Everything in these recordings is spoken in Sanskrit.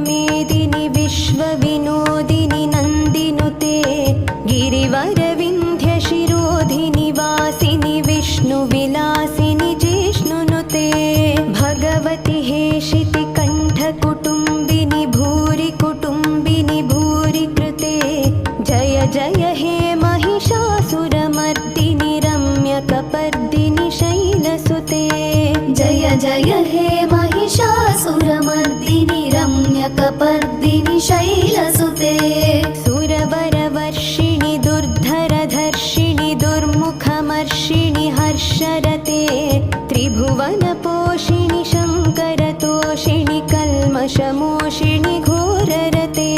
मेदिनि विश्वविनोदिनि नन्दिनुते गिरिवरविन्ध्यशिरोधिनि वासिनि विष्णुविलासिनि जिष्णुनुते भगवति हेशिति कण्ठकुटुम्बिनि भूरि कुटुम्बिनि भूरि कृते जय जय हे महिषासुरमर्दिनि रम्यकपर्दिनि शैलसुते जय जय हे महिषासुरमर्दिनि रम्यकपर्दिनि शैलसुते सुरवरवर्षिणि दुर्धरधर्षिणि दुर्मुखमर्षिणि हर्षरते त्रिभुवनपोषिणि शङ्करतोषिणि कल्मषमोषिणि घोररते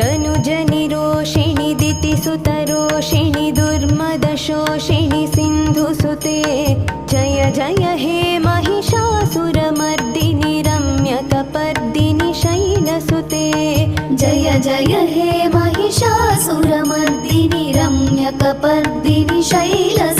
दनुजनिरोषिणि दितिसुतरोषिणि दुर्मदशोषिणि सिन्धुसुते जय जय हे महिषासुरमर्दिनि रम्यकपर्दिनि शैलसुते जय जय हे महिषासुरमर्दिनि रम्यकपर्दिनि शैलसुते।